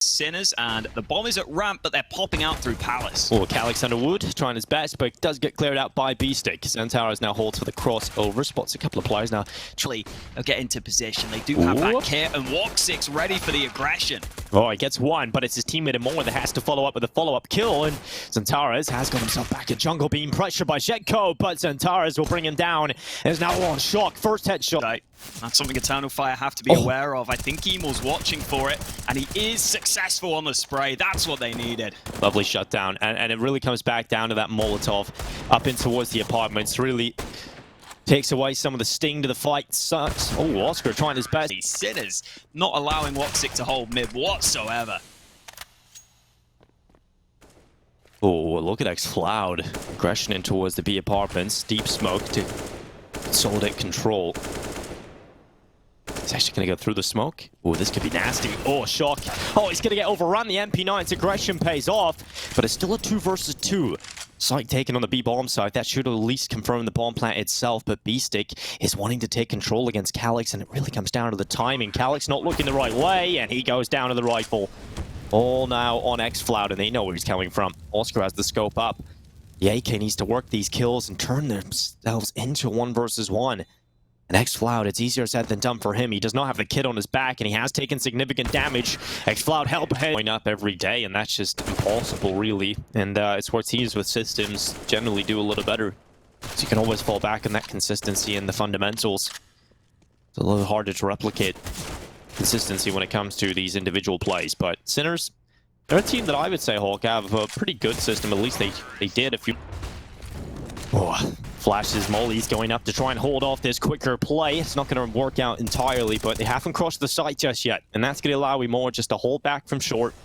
Sinners, and the bomb is at ramp, but they're popping out through Palace. Oh, Calyx under wood, trying his best, but does get cleared out by B-Stick. XANTARES now holds for the crossover, spots a couple of players now. Actually, they'll get into position. They do have that kit, and Walk6 ready for the aggression. Oh, he gets one, but it's his teammate imoRR that has to follow up with a follow-up kill, and XANTARES has got himself back in jungle, being pressured by Jetco, but XANTARES will bring him down. Is now on shock, first headshot. Right. That's something Eternal Fire have to be aware of. I think imo's watching for it, and he is successful on the spray. That's what they needed. Lovely shutdown, and it really comes back down to that Molotov up in towards the apartments. Really takes away some of the sting to the fight. Sucks. Oh, Oscar trying his best. These Sinners not allowing Walk6 to hold mid whatsoever. Oh, look at XCloud. Aggression in towards the B apartments. Deep smoke to consolidate control. He's actually going to go through the smoke. Oh, this could be nasty. Oh, shock. Oh, he's going to get overrun. The MP9's aggression pays off, but it's still a 2 versus 2. Site taken on the B bomb site. That should at least confirm the bomb plant itself, but B-Stick is wanting to take control against Calyx, and it really comes down to the timing. Calyx not looking the right way, and he goes down to the rifle. All now on XCloud, and they know where he's coming from. Oscar has the scope up. The AK needs to work these kills and turn themselves into 1 versus 1. And XCloud, it's easier said than done for him. He does not have the kit on his back, and he has taken significant damage. XCloud help going up every day, and that's just impossible, really. And it's where teams with systems generally do a little better. So you can always fall back on that consistency and the fundamentals. It's a little harder to replicate consistency when it comes to these individual plays. But Sinners, they're a team that I would say, Hawk, have a pretty good system. At least they did a few... Oh, flashes Molly's going up to try and hold off this quicker play. It's not going to work out entirely, but they haven't crossed the site just yet. And that's going to allow imoRR just to hold back from short.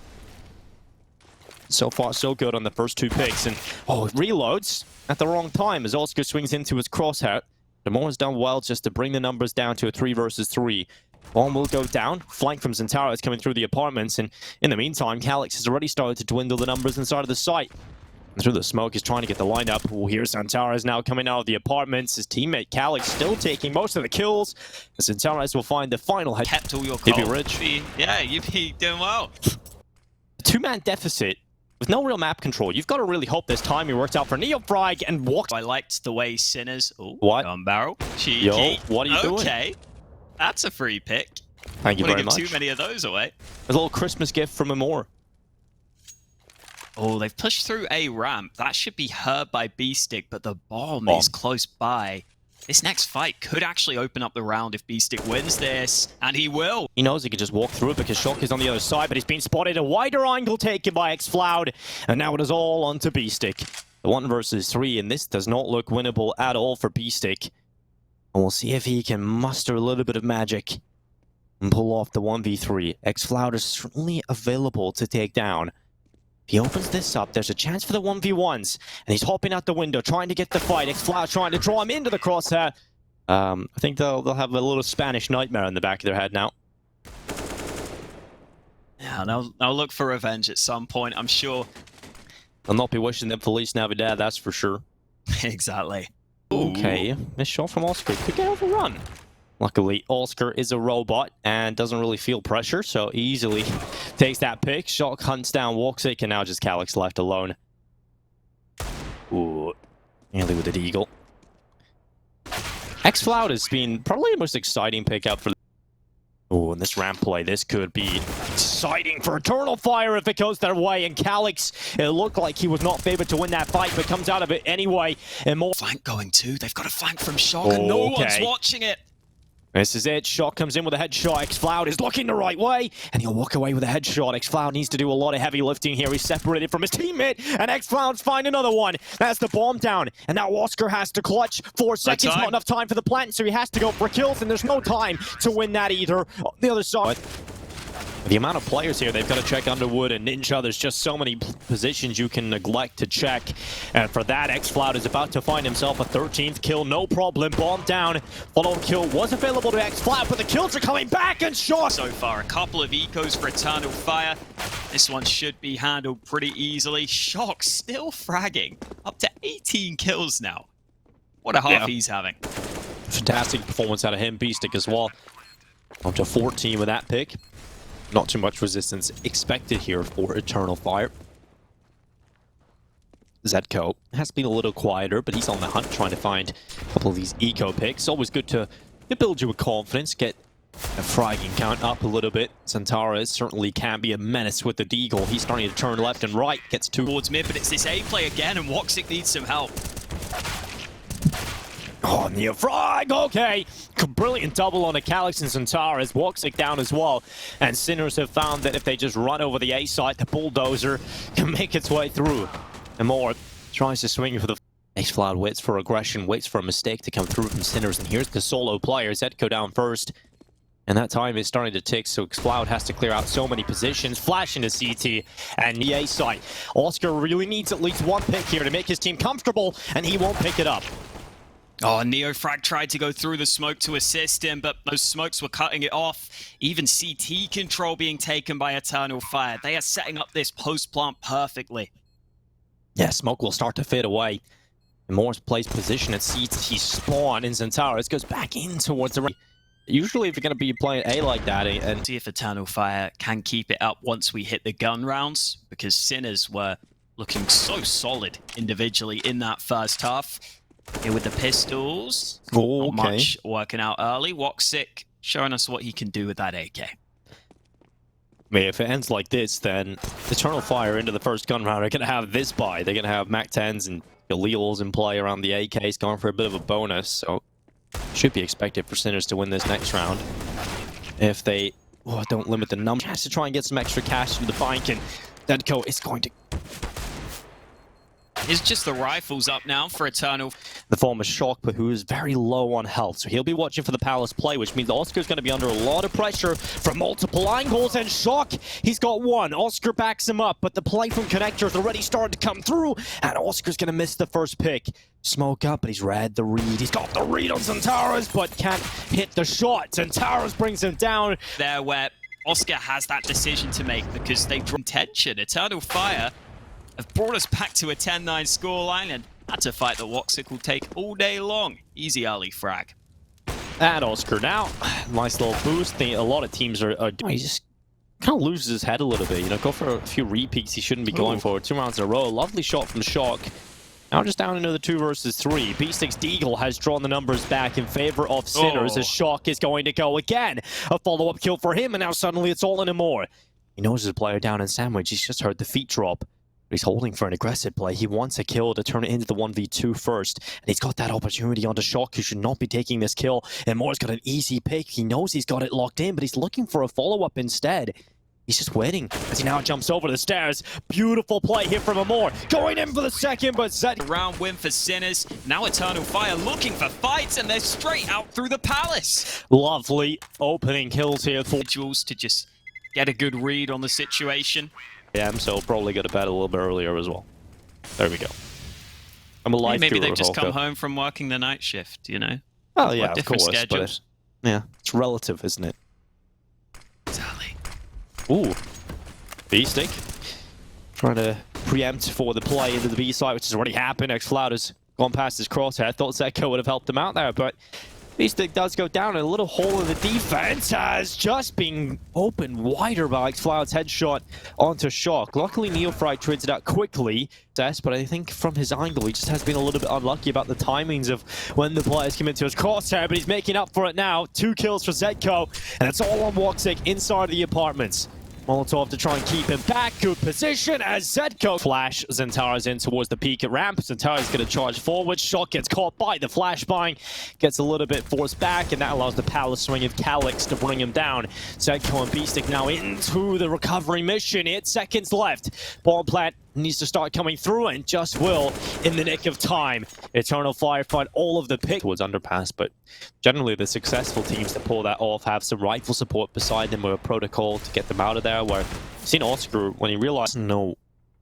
So far, so good on the first 2 picks. And, oh, it reloads at the wrong time as Oscar swings into his crosshair. imoRR's done well just to bring the numbers down to a 3 versus 3. Bomb will go down. Flank from XANTARES coming through the apartments. And in the meantime, Calyx has already started to dwindle the numbers inside of the site. Through the smoke, he's trying to get the lineup. Oh, here's XANTARES now coming out of the apartments. His teammate Calyx still taking most of the kills. As XANTARES will find the final head. Kept all your You'd be rich. Yeah, you'd be doing well. 2-man deficit with no real map control. You've got to really hope this timing works out for Neofrag and Walk. I liked the way Sinners... Oh, what? Gun barrel. Cheeky. Yo, what are you doing? Okay. That's a free pick. Thank you very much. Too many of those away. A little Christmas gift from imoRR. Oh, they've pushed through a ramp. That should be heard by B-Stick, but the bomb is close by. This next fight could actually open up the round if B-Stick wins this, and he will. He knows he can just walk through it because Shock is on the other side, but he's been spotted. A wider angle taken by XCloud, and now it is all onto B-Stick. The 1 versus 3, and this does not look winnable at all for B-Stick. And we'll see if he can muster a little bit of magic and pull off the 1v3. XCloud is certainly available to take down. If he opens this up, there's a chance for the 1v1s. And he's hopping out the window, trying to get the fight. XCloud trying to draw him into the crosshair. I think they'll have a little Spanish nightmare in the back of their head now. Yeah, they'll look for revenge at some point, I'm sure. I'll not be wishing them Feliz Navidad, that's for sure. Exactly. Okay, missed shot from Oscar. Could get overrun. Luckily, Oscar is a robot and doesn't really feel pressure, so easily takes that pick. Shock hunts down Walk6, and now just Calyx left alone. Ooh, nearly with the deagle. XCloud has been probably the most exciting pickup for. Oh, and this ramp play, this could be exciting for Eternal Fire if it goes their way. And Calyx, it looked like he was not favored to win that fight, but comes out of it anyway. And more flank going too. They've got a flank from Shock, and no one's watching it. This is it. Shock comes in with a headshot. XCloud is looking the right way, and he'll walk away with a headshot. XCloud needs to do a lot of heavy lifting here. He's separated from his teammate, and XCloud's find another one. That's the bomb down, and now Oscar has to clutch. 4 seconds, not enough time for the plant, so he has to go for kills, and there's no time to win that either. On the other side, the amount of players here, they've got to check Underwood and Ninja. There's just so many positions you can neglect to check. And for that, XCloud is about to find himself a 13th kill. No problem. Bomb down. Follow-up kill was available to XCloud, but the kills are coming back and shot. So far, a couple of ecos for Eternal Fire. This one should be handled pretty easily. Shock still fragging. Up to 18 kills now. What a half he's having. Fantastic performance out of him. B-Stick as well. Up to 14 with that pick. Not too much resistance expected here for Eternal Fire. Zedko has been a little quieter, but he's on the hunt trying to find a couple of these eco picks. Always good to build you with confidence, get a fragging count up a little bit. XANTARES certainly can be a menace with the Deagle. He's starting to turn left and right, gets towards mid, but it's this A play again, and Woxic needs some help. Oh, near frag, okay. Brilliant double on a Calyx and XANTARES. Woxic down as well. And Sinners have found that if they just run over the A side, the bulldozer can make its way through. imoRR tries to swing for the X-Cloud, waits for aggression, waits for a mistake to come through from Sinners, and here's the solo player. Zedko down first, and that time is starting to tick, so X-Cloud has to clear out so many positions. Flash into CT, and the A side. Oscar really needs at least one pick here to make his team comfortable, and he won't pick it up. Oh, Neofrag tried to go through the smoke to assist him, but those smokes were cutting it off. Even CT control being taken by Eternal Fire. They are setting up this post-plant perfectly. Yeah, smoke will start to fade away. imoRR plays position at CT spawn, and XANTARES goes back in towards the right. Usually if you're going to be playing A like that, and see if Eternal Fire can keep it up once we hit the gun rounds, because Sinners were looking so solid individually in that first half. Here with the pistols, not much working out early. Woxic showing us what he can do with that AK. I mean, if it ends like this, then Eternal Fire into the first gun round are going to have this buy. They're going to have MAC-10s and Galils in play around the AKs, going for a bit of a bonus. So, should be expected for Sinners to win this next round. If they don't limit the number, has to try and get some extra cash through the bank, and Zedko is going to... It's just the rifles up now for Eternal. The former Shock, but who is very low on health. So he'll be watching for the Palace play, which means Oscar's going to be under a lot of pressure from multiple angles. And Shock, he's got one. Oscar backs him up, but the play from Connector's already started to come through. And Oscar's going to miss the first pick. Smoke up, but he's read the read. He's got the read on XANTARES, but can't hit the shot. XANTARES brings him down. There where Oscar has that decision to make because they draw tension. Eternal Fire have brought us back to a 10-9 scoreline, and that's a fight that Woxic will take all day long. Easy early frag. And Oscar now, nice little boost. A lot of teams are he just kind of loses his head a little bit. You know, go for a few repeats he shouldn't be going for. 2 rounds in a row. Lovely shot from Shock. Now just down into the 2 versus 3. B6 Deagle has drawn the numbers back in favor of Sinners as Shock is going to go again. A follow-up kill for him, and now suddenly it's all in imoRR. He knows his player down in sandwich. He's just heard the feet drop. He's holding for an aggressive play. He wants a kill to turn it into the 1v2 first. And he's got that opportunity onto Shock, who should not be taking this kill. And imoRR's got an easy pick. He knows he's got it locked in, but he's looking for a follow-up instead. He's just waiting as he now jumps over the stairs. Beautiful play here from imoRR. Going in for the second, but Zed. Round win for Sinners. Now Eternal Fire looking for fights, and they're straight out through the Palace. Lovely opening kills here for Jules to just get a good read on the situation. Yeah, so probably go to bed a little bit earlier as well. There we go. I'm a life Maybe guru, they've just Holka. come home from working the night shift, you know? Oh yeah, of different course. schedules. But yeah, it's relative, isn't it? Exactly. Ooh. B-stick. Trying to preempt for the play into the B side, which has already happened. X-Cloud has gone past his crosshair. Thought Zedko would have helped him out there, but B-stick does go down. And a little hole in the defense has just been opened wider by X-Cloud's headshot onto Shock. Luckily, Neofrag trades it out quickly, but I think from his angle, he just has been a little bit unlucky about the timings of when the players come into his crosshair, but he's making up for it now. 2 kills for Zedko, and it's all on Woxic inside the apartments. Molotov to try and keep him back. Good position as Zedko flash XANTARES in towards the peak at ramp. XANTARES going to charge forward. Shock gets caught by the flashbang. Gets a little bit forced back, and that allows the Palace swing of Calyx to bring him down. Zedko and B-stick now into the recovery mission. 8 seconds left. Bomb plant needs to start coming through, and just will in the nick of time. Eternal Fire find all of the pick towards underpass, but generally the successful teams that pull that off have some rifle support beside them with a protocol to get them out of there, where you've seen Oscar, when he realized no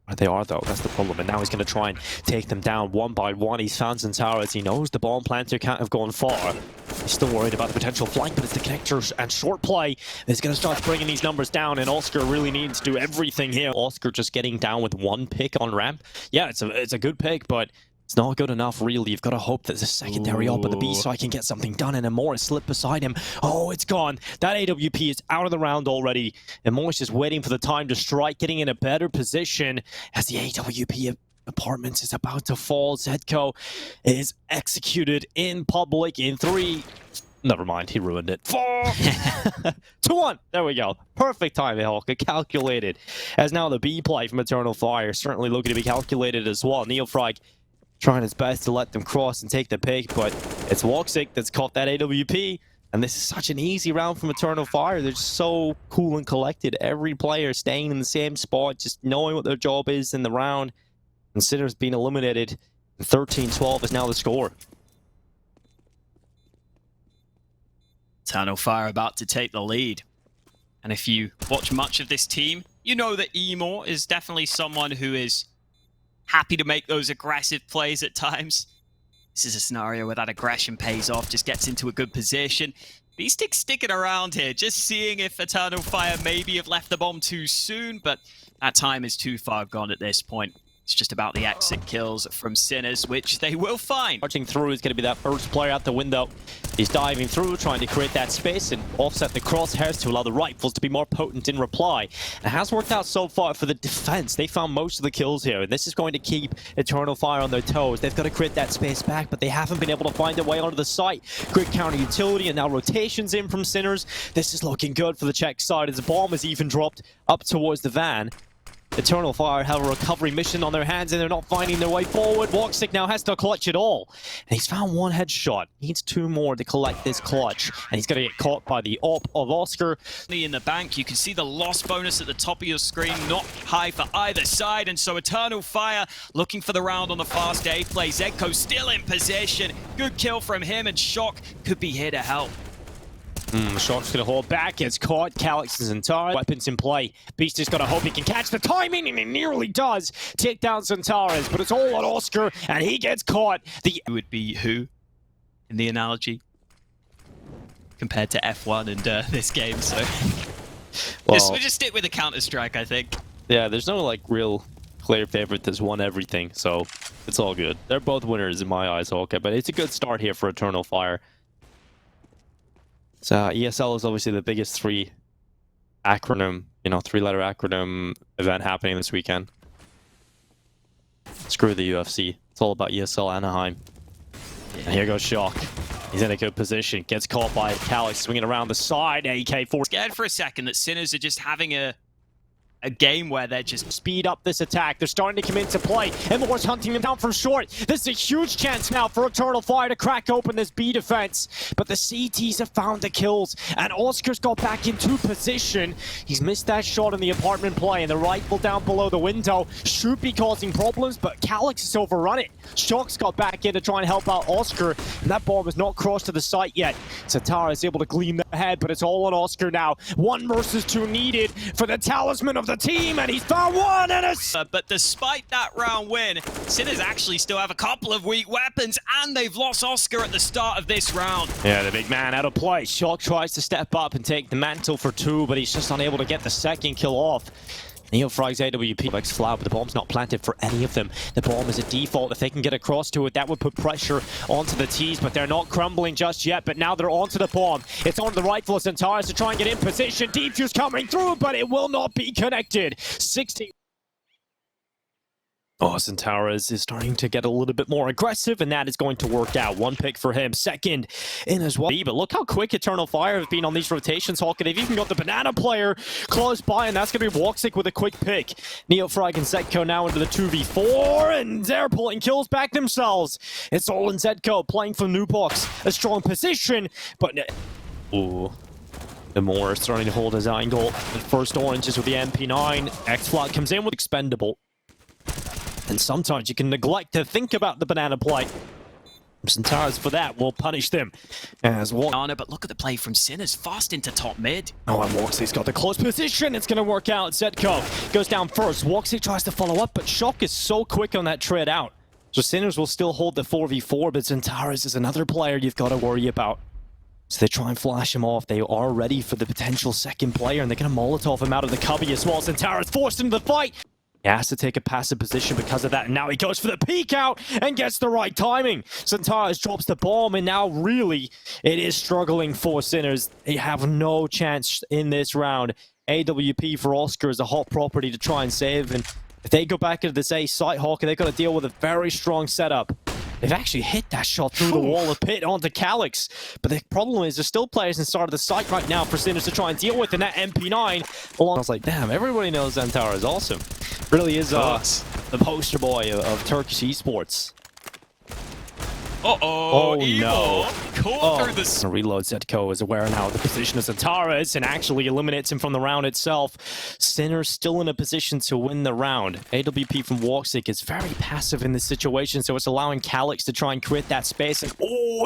where they are though, that's the problem, and now he's going to try and take them down one by one. He's found XANTARES. He knows the bomb planter can't have gone far. He's still worried about the potential flank, but it's the connectors and short play that's going to start bringing these numbers down, and Oscar really needs to do everything here. Oscar just getting down with 1 pick on ramp. Yeah, it's a good pick, but It's not good enough, really. You've got to hope that the secondary up at the B side can get something done, and imoRR slipped beside him. Oh, it's gone. That AWP is out of the round already. imoRR is just waiting for the time to strike, getting in a better position as the AWP apartments is about to fall. Zedco is executed in public in 3. Never mind, he ruined it. 4! 2-1! There we go. Perfect time, Hawker. Calculated. As now the B play from Eternal Fire certainly looking to be calculated as well. neofrag trying his best to let them cross and take the pick, but it's Woxic that's caught that AWP. And this is such an easy round from Eternal Fire. They're just so cool and collected. Every player staying in the same spot, just knowing what their job is in the round. And Sinners being eliminated. 13-12 is now the score. Eternal Fire about to take the lead. And if you watch much of this team, you know that imoRR is definitely someone who is happy to make those aggressive plays at times. This is a scenario where that aggression pays off, just gets into a good position. These sticks sticking around here, just seeing if Eternal Fire maybe have left the bomb too soon, but that time is too far gone at this point. It's just about the exit kills from Sinners, which they will find. Marching through is going to be that first player out the window. He's diving through, trying to create that space and offset the crosshairs to allow the rifles to be more potent in reply. It has worked out so far for the defense. They found most of the kills here, and this is going to keep Eternal Fire on their toes. They've got to create that space back, but they haven't been able to find their way onto the site. Great counter utility, and now rotations in from Sinners. This is looking good for the Czech side as the bomb is even dropped up towards the van. Eternal Fire have a recovery mission on their hands and they're not finding their way forward. Woxic now has to clutch it all. And he's found 1 headshot. Needs 2 more to collect this clutch. And he's going to get caught by the op of Oscar. In the bank, you can see the loss bonus at the top of your screen, not high for either side. And so Eternal Fire looking for the round on the fast A play. Zedco still in position. Good kill from him, and Shock could be here to help. Shock's gonna hold back, gets caught. Calyx is entire. Weapons in play. Beast is gonna hope he can catch the timing, and he nearly does. Take down XANTARES, but it's all on Oscar, and he gets caught. The would be who in the analogy compared to F1 and this game, so well, we'll just stick with the Counter-Strike, I think. Yeah, there's no like real clear favorite that's won everything, so it's all good. They're both winners in my eyes, okay, but it's a good start here for Eternal Fire. So ESL is obviously the biggest 3-letter acronym event happening this weekend. Screw the UFC. It's all about ESL Anaheim. And here goes Shock. He's in a good position. Gets caught by Calyx swinging around the side. AK-4. Scared for a second that Sinners are just having a game where they're just speed up this attack. They're starting to come into play. imoRR's hunting them down from short. This is a huge chance now for Eternal Fire to crack open this B defense. But the CTs have found the kills, and Oscar's got back into position. He's missed that shot in the apartment play, and the rifle down below the window should be causing problems, but Calyx has overrun it. Shock's got back in to try and help out Oscar, and that bomb has not crossed to the site yet. XANTARES is able to glean the head, but it's all on Oscar now. 1 versus 2 needed for the talisman of the team, and he's found 1, and it's... but despite that round win, Sinners actually still have a couple of weak weapons, and they've lost Oscar at the start of this round. Yeah, the big man out of play. Shock tries to step up and take the mantle for 2, but he's just unable to get the second kill off. neofrag's AWP likes Flower, but the bomb's not planted for any of them. The bomb is a default. If they can get across to it, that would put pressure onto the T's, but they're not crumbling just yet. But now they're onto the bomb. It's on the rifle of XANTARES to try and get in position. Defuse coming through, but it will not be connected. 60. Oh, XANTARES is starting to get a little bit more aggressive, and that is going to work out. 1 pick for him, second in as well. But look how quick Eternal Fire have been on these rotations, Hawken. They've even got the banana player close by, and that's going to be Woxic with a quick pick. neofrag and Zedco now into the 2v4, and they're pulling kills back themselves. It's all in Zedco playing for Nubox. A strong position, but... Ooh. imoRR starting to hold his angle. The first oranges with the MP9. X-Flat comes in with expendable. And sometimes you can neglect to think about the banana play. XANTARES for that will punish them as well. But look at the play from Sinners, fast into top mid. Oh, and Woxic's got the close position. It's going to work out. Zedco goes down first. Woxic tries to follow up, but Shock is so quick on that trade out. So Sinners will still hold the 4v4, but XANTARES is another player you've got to worry about. So they try and flash him off. They are ready for the potential second player, and they're going to Molotov him out of the cubby as well. XANTARES forced into the fight. He has to take a passive position because of that. And now he goes for the peek out and gets the right timing. XANTARES drops the bomb, and now really it is struggling for Sinners. They have no chance in this round. AWP for Oscar is a hot property to try and save. And if they go back into this A site, Hawker, they've got to deal with a very strong setup. They've actually hit that shot through the wall of pit onto Calyx. But the problem is there's still players inside of the site right now for Sinners to try and deal with. And that MP9, I was like, damn, everybody knows XANTARES is awesome. Really is the poster boy of Turkish esports. Oh no. Caught through the... Reload Zetko is aware now of the position of XANTARES and actually eliminates him from the round itself. Sinners still in a position to win the round. AWP from Woxic is very passive in this situation, so it's allowing Calyx to try and create that space. And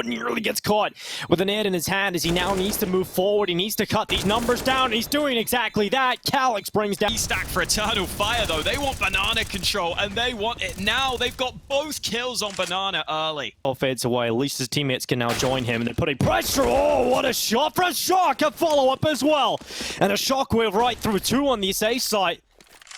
nearly gets caught with an nade in his hand as he now needs to move forward. He needs to cut these numbers down. He's doing exactly that. Calyx brings down... Stack for Eternal Fire, though. They want banana control, and they want it now. They've got both kills on banana early. Fades away. At least his teammates can now join him, and they're putting pressure. Oh, what a shot for a shock! A follow-up as well, and a shockwave right through two on this A site.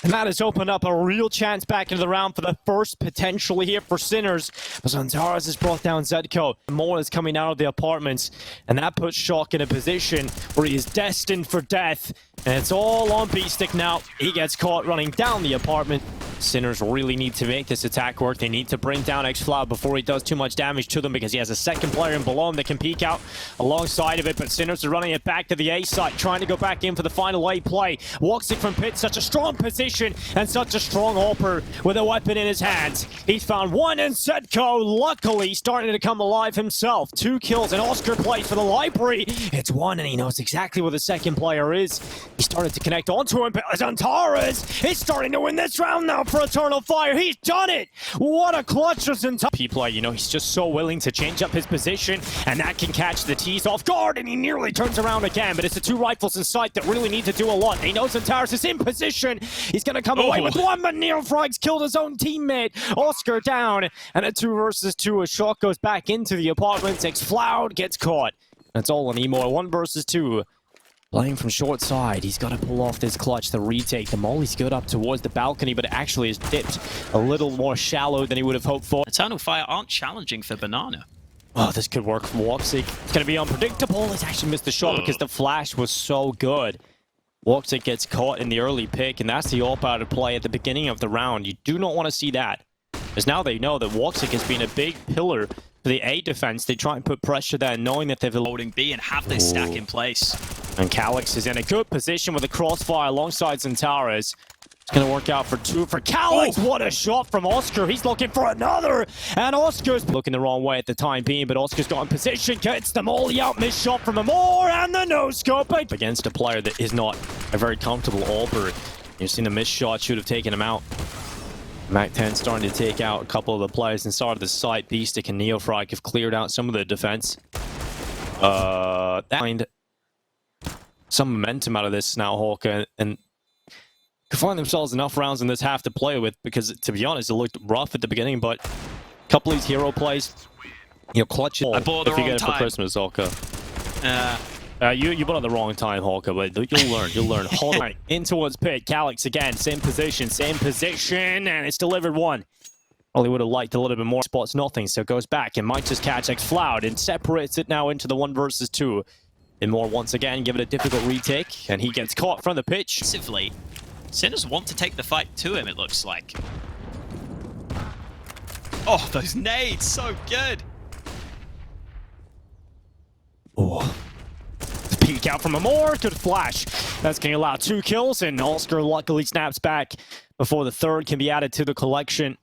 And that has opened up a real chance back into the round for the first potentially here for Sinners. But XANTARES has brought down Zetko. More is coming out of the apartments, and that puts Shock in a position where he is destined for death. And it's all on B-Stick now. He gets caught running down the apartment. Sinners really need to make this attack work. They need to bring down XFloud before he does too much damage to them, because he has a second player in below him that can peek out alongside of it. But Sinners are running it back to the A site, trying to go back in for the final A play. Woxic from pit, such a strong position and such a strong AWPer with a weapon in his hands. He's found one, and Zetko, luckily, starting to come alive himself. 2 kills, and Oscar plays for the library. It's one, and he knows exactly where the second player is. He started to connect onto him, but XANTARES is starting to win this round now for Eternal Fire. He's done it! What a clutch of XANTARES. P-play, you know, he's just so willing to change up his position, and that can catch the T's off guard, and he nearly turns around again, but it's the 2 rifles in sight that really need to do a lot. They know XANTARES is in position. He's gonna come away with one, but neoFrag's killed his own teammate. Oscar down, and a 2 versus 2. A shot goes back into the apartment. XFloud gets caught. That's all on imoRR. 1 versus 2. Playing from short side, he's got to pull off this clutch, the retake. The molly's good up towards the balcony, but it actually is dipped a little more shallow than he would have hoped for. Eternal Fire aren't challenging for banana. Oh, this could work for Woxic. It's going to be unpredictable. He's actually missed the shot because the flash was so good. Woxic gets caught in the early pick, and that's the all-powder play at the beginning of the round. You do not want to see that, because now they know that Woxic has been a big pillar for the A defense. They try and put pressure there, knowing that they've loading B and have this stack in place. And Calyx is in a good position with a crossfire alongside XANTARES. It's going to work out for 2 for Calyx. What a shot from Oscar. He's looking for another. And Oscar's looking the wrong way at the time being, but Oscar's got in position, gets the molly out, missed shot from imoRR, and the no-scope against a player that is not a very comfortable AWPer. You've seen the missed shot should have taken him out. MAC-10 starting to take out a couple of the players inside of the site. B-Stick and neoFrag have cleared out some of the defense. That some momentum out of this now, Hawker, and could find themselves enough rounds in this half to play with, because, to be honest, it looked rough at the beginning, but a couple of these hero plays, you know, clutch it if you get it for Christmas, Hawker. You bought at the wrong time, Hawker, but you'll learn. Hold on. In towards pit. Calyx again, same position, and it's delivered 1. Probably would have liked a little bit more. Spots nothing, so it goes back and might just catch XFloud and separates it now into the 1 versus 2. imoRR once again, give it a difficult retake, and he gets caught from the pitch. Sinners want to take the fight to him, it looks like. Oh, those nades, so good. Oh. Peek out from imoRR, good flash. That's going to allow 2 kills, and Oscar luckily snaps back before the 3rd can be added to the collection.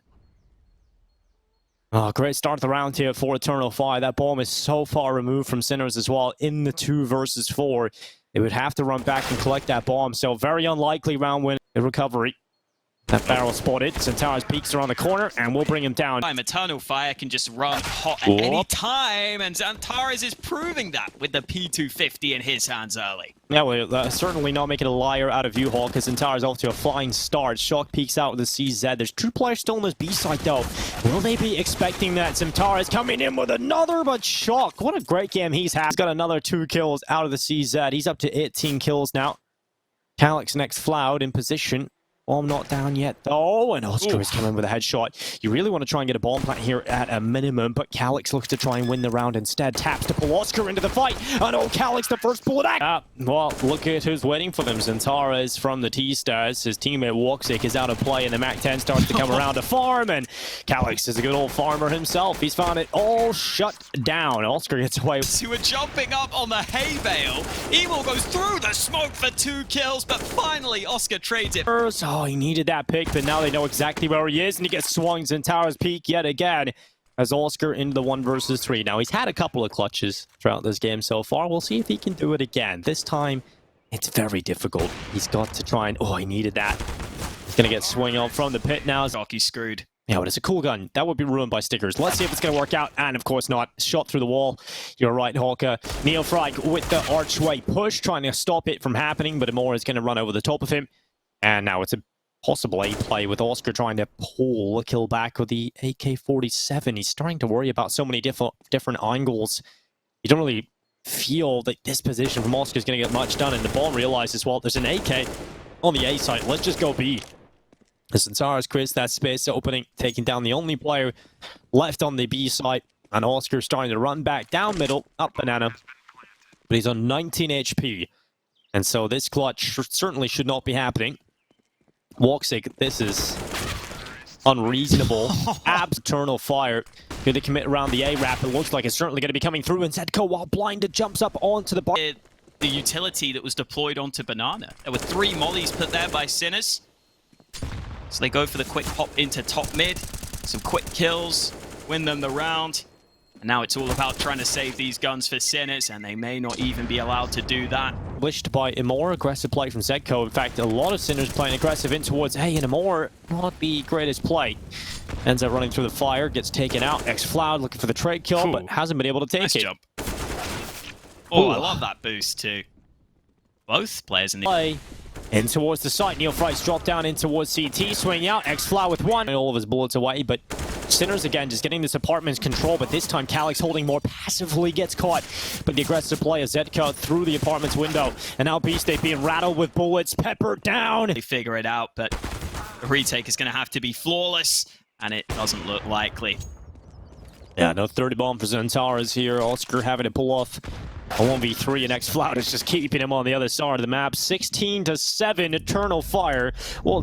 Oh, great start to the round here for Eternal Fire. That bomb is so far removed from Sinners as well in the 2 versus 4. They would have to run back and collect that bomb, so very unlikely round win. The recovery. That barrel spotted. XANTARES peeks around the corner, and we'll bring him down. Eternal Fire can just run hot at any time, and XANTARES is proving that with the P250 in his hands early. Yeah, well, certainly not making a liar out of you, Hawk, because XANTARES off to a flying start. Shock peeks out with the CZ. There's 2 players still on this B side, though. Will they be expecting that? XANTARES coming in with another, but Shock, what a great game he's had. He's got another 2 kills out of the CZ. He's up to 18 kills now. Calyx next XFloud in position. Bomb not down yet, though, and Oscar is coming with a headshot. You really want to try and get a bomb plant here at a minimum, but Calyx looks to try and win the round instead. Taps to pull Oscar into the fight, and Calyx, the first bullet out. Well, look at who's waiting for them. XANTARES from the T-Stars. His teammate Woxic is out of play, and the MAC-10 starts to come around to farm, and Calyx is a good old farmer himself. He's found it all shut down. Oscar gets away. Who are jumping up on the hay bale. imo goes through the smoke for 2 kills, but finally Oscar trades it. Oh, he needed that pick, but now they know exactly where he is, and he gets swung. XANTARES peak yet again as Oscar into the 1 versus 3. Now, he's had a couple of clutches throughout this game so far. We'll see if he can do it again. This time, it's very difficult. He's got to try and... Oh, he needed that. He's going to get swung out from the pit now. Jockey screwed. Yeah, but it's a cool gun. That would be ruined by stickers. Let's see if it's going to work out. And, of course, not. Shot through the wall. You're right, Hawker. Neofrag with the archway push, trying to stop it from happening, but imoRR is going to run over the top of him. And now it's a possible A play with Oscar trying to pull a kill back with the AK-47. He's starting to worry about so many different angles. You don't really feel that this position from Oscar is going to get much done, and the bomb realizes, well, there's an AK on the A side. Let's just go B. The XANTARES creates that space opening, taking down the only player left on the B side, and Oscar starting to run back down middle, up banana, but he's on 19 HP, and so this clutch certainly should not be happening. Woxic, this is unreasonable. Abs eternal fire. Here they commit around the A wrap. It looks like it's certainly going to be coming through, and Zedko, while blinded, jumps up onto the bar. The utility that was deployed onto Banana. There were 3 mollies put there by Sinners. So they go for the quick pop into top mid. Some quick kills, win them the round. And now it's all about trying to save these guns for Sinners, and they may not even be allowed to do that. Wished by imoRR, aggressive play from Zedko. In fact, a lot of Sinners playing aggressive in towards A, and imoRR not the greatest play. Ends up running through the fire, gets taken out. XFloud looking for the trade kill, but hasn't been able to take nice it. Jump. Oh, I love that boost too. Both players in the play. In towards the site, Neofrag's dropped down in towards CT, swinging out, XFloud with 1. All of his bullets away, but Sinners again just getting this apartment's control, but this time Calyx holding more passively gets caught. But the aggressive play is Zedko through the apartment's window, and now Beastie being rattled with bullets, peppered down. They figure it out, but the retake is going to have to be flawless, and it doesn't look likely. Yeah, no 30 bomb for XANTARES here. Oscar having to pull off a 1v3, and XFloud is just keeping him on the other side of the map. 16-7, eternal fire. Well,